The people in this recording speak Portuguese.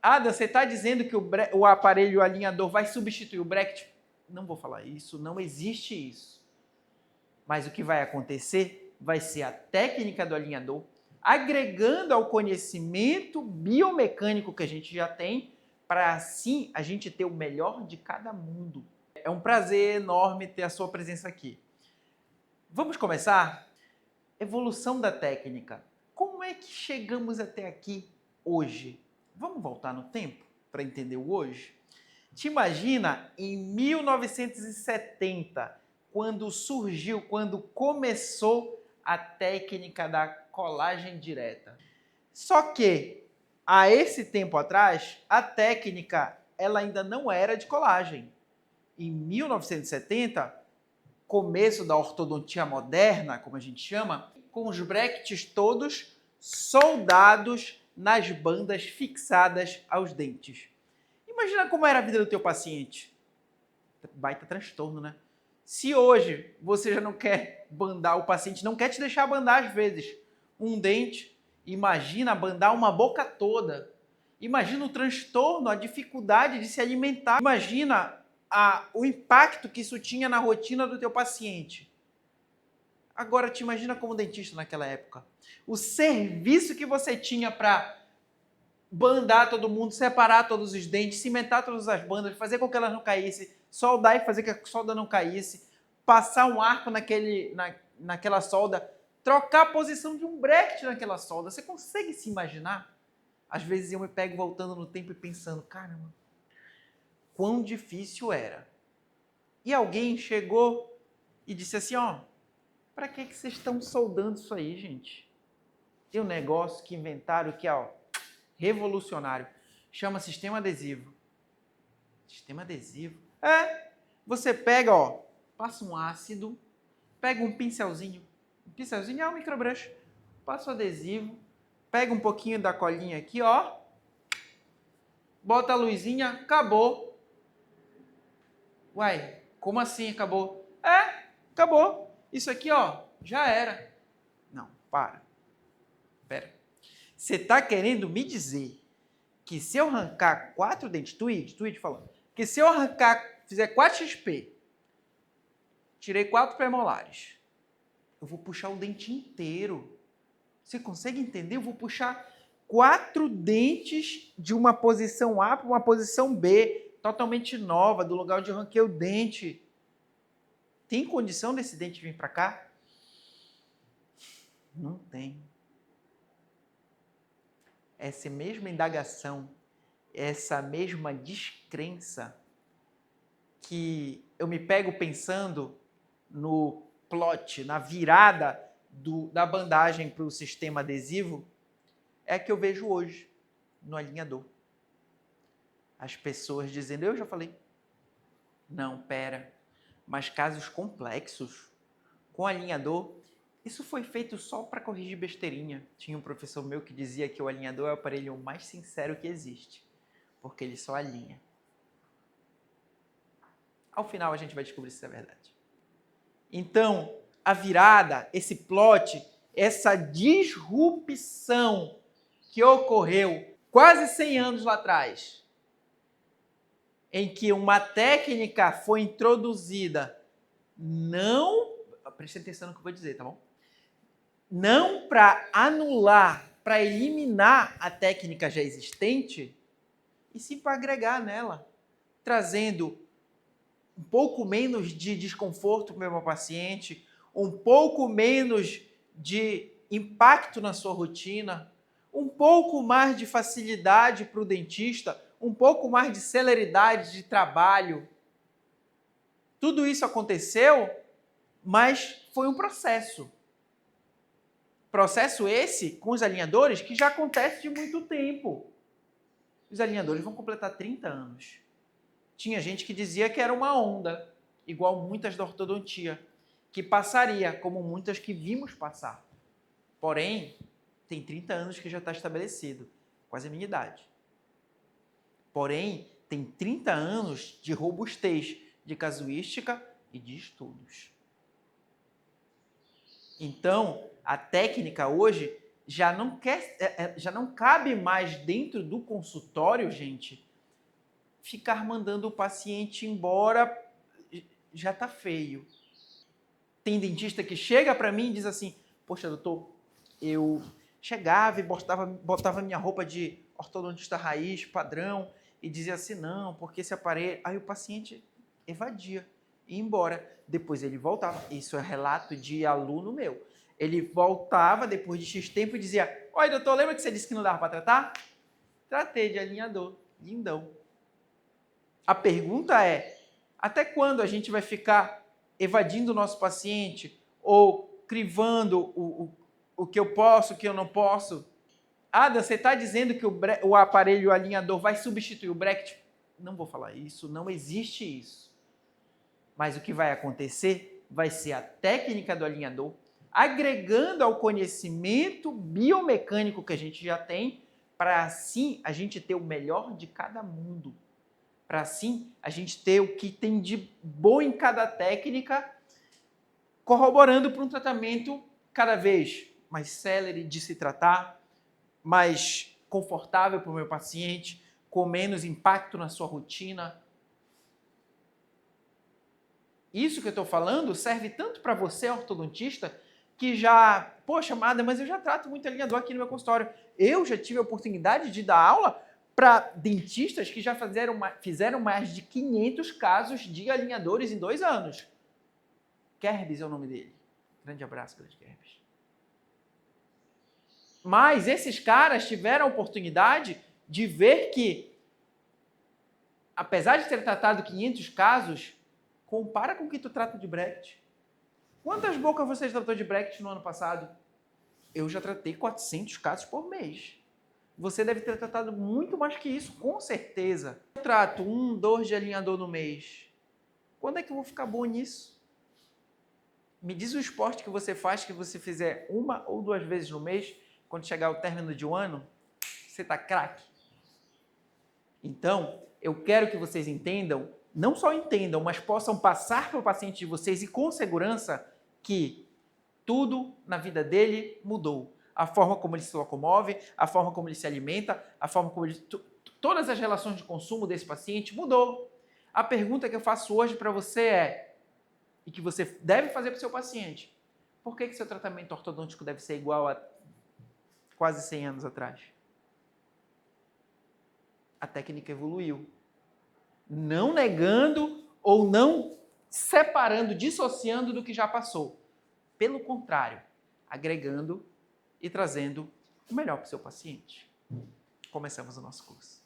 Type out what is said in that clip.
Ada, você está dizendo que o aparelho alinhador vai substituir o bracket? Não vou falar isso, não existe isso. Mas o que vai acontecer vai ser a técnica do alinhador agregando ao conhecimento biomecânico que a gente já tem, para assim a gente ter o melhor de cada mundo. É um prazer enorme ter a sua presença aqui. Vamos começar? Evolução da técnica. Como é que chegamos até aqui hoje? Vamos voltar no tempo para entender o hoje? Te imagina em 1970, quando surgiu, quando começou a técnica da colagem direta. Só que, a esse tempo atrás, a técnica ela ainda não era de colagem. Em 1970, começo da ortodontia moderna, como a gente chama, com os brackets todos soldados nas bandas fixadas aos dentes. Imagina como era a vida do teu paciente. Baita transtorno, né? Se hoje você já não quer bandar, o paciente não quer te deixar bandar às vezes um dente, imagina bandar uma boca toda. Imagina o transtorno, a dificuldade de se alimentar. Imagina o impacto que isso tinha na rotina do teu paciente. Agora te imagina como dentista naquela época. O serviço que você tinha para bandar todo mundo, separar todos os dentes, cimentar todas as bandas, fazer com que elas não caíssem, soldar e fazer que a solda não caísse, passar um arco naquela solda, trocar a posição de um bracket naquela solda. Você consegue se imaginar? Às vezes eu me pego voltando no tempo e pensando, caramba, quão difícil era. E alguém chegou e disse assim, ó, para que vocês estão soldando isso aí, gente? Tem um negócio que inventaram que é, ó, revolucionário. Chama sistema adesivo. Sistema adesivo? É, você pega, ó, passa um ácido, pega um pincelzinho é um microbrush, passa o adesivo, pega um pouquinho da colinha aqui, ó, bota a luzinha, acabou. Uai, como assim acabou? É, acabou. Isso aqui, ó, já era. Não, Pera. Você está querendo me dizer que se eu arrancar 4 dentes, Tweed falando, que se eu fizer 4 XP, tirei 4 premolares, eu vou puxar o dente inteiro. Você consegue entender? Eu vou puxar 4 dentes de uma posição A para uma posição B, totalmente nova, do lugar onde eu arranquei o dente. Tem condição desse dente vir para cá? Não tem. Essa mesma indagação, essa mesma descrença que eu me pego pensando no plot, na virada da bandagem para o sistema adesivo, é a que eu vejo hoje no alinhador. As pessoas dizendo, eu já falei. Não, pera, mas casos complexos com alinhador, isso foi feito só para corrigir besteirinha. Tinha um professor meu que dizia que o alinhador é o aparelho mais sincero que existe, porque ele só alinha. Ao final a gente vai descobrir se é verdade. Então, a virada, esse plot, essa disrupção que ocorreu quase 100 anos lá atrás, em que uma técnica foi introduzida, não, preste atenção no que eu vou dizer, tá bom? Não para anular, para eliminar a técnica já existente, e sim para agregar nela, trazendo um pouco menos de desconforto para o meu paciente, um pouco menos de impacto na sua rotina, um pouco mais de facilidade para o dentista, um pouco mais de celeridade de trabalho. Tudo isso aconteceu, mas foi um processo. Processo esse com os alinhadores que já acontece de muito tempo. Os alinhadores vão completar 30 anos. Tinha gente que dizia que era uma onda, igual muitas da ortodontia, que passaria, como muitas que vimos passar. Porém, tem 30 anos que já está estabelecido, quase a minha idade. Porém, tem 30 anos de robustez, de casuística e de estudos. Então, a técnica hoje já não cabe mais dentro do consultório, gente, ficar mandando o paciente embora, já tá feio. Tem dentista que chega para mim e diz assim, poxa, doutor, eu chegava e botava minha roupa de ortodontista raiz, padrão, e dizia assim, não, porque esse aparelho... Aí o paciente evadia, ia embora. Depois ele voltava. Isso é relato de aluno meu. Ele voltava depois de X tempo e dizia, oi, doutor, lembra que você disse que não dava para tratar? Tratei de alinhador. Lindão. A pergunta é, até quando a gente vai ficar evadindo o nosso paciente ou crivando o que eu posso, o que eu não posso? Ada, você está dizendo que o aparelho alinhador vai substituir o bracket? Não vou falar isso, não existe isso. Mas o que vai acontecer vai ser a técnica do alinhador agregando ao conhecimento biomecânico que a gente já tem, para assim a gente ter o melhor de cada mundo. Para assim a gente ter o que tem de bom em cada técnica, corroborando para um tratamento cada vez mais célere de se tratar, mais confortável para o meu paciente, com menos impacto na sua rotina. Isso que eu estou falando serve tanto para você, ortodontista, que já, poxa, Amada, mas eu já trato muito alinhador aqui no meu consultório. Eu já tive a oportunidade de dar aula para dentistas que já fizeram mais de 500 casos de alinhadores em 2 anos. Kerbs é o nome dele. Grande abraço, grande Kerbs. Mas esses caras tiveram a oportunidade de ver que, apesar de ter tratado 500 casos, compara com o que tu trata de bracket. Quantas bocas você tratou de bracket no ano passado? Eu já tratei 400 casos por mês. Você deve ter tratado muito mais que isso, com certeza. Eu trato 1, 2 de alinhador no mês. Quando é que eu vou ficar bom nisso? Me diz o esporte que você faz, que você fizer 1 ou 2 vezes no mês, quando chegar o término de um ano, você está craque. Então, eu quero que vocês entendam, não só entendam, mas possam passar para o paciente de vocês e com segurança que tudo na vida dele mudou. A forma como ele se locomove, a forma como ele se alimenta, a forma como ele... Todas as relações de consumo desse paciente mudou. A pergunta que eu faço hoje para você é, e que você deve fazer para o seu paciente, por que seu tratamento ortodôntico deve ser igual a quase 100 anos atrás? A técnica evoluiu. Não negando ou não separando, dissociando do que já passou. Pelo contrário, agregando e trazendo o melhor para o seu paciente. Começamos o nosso curso.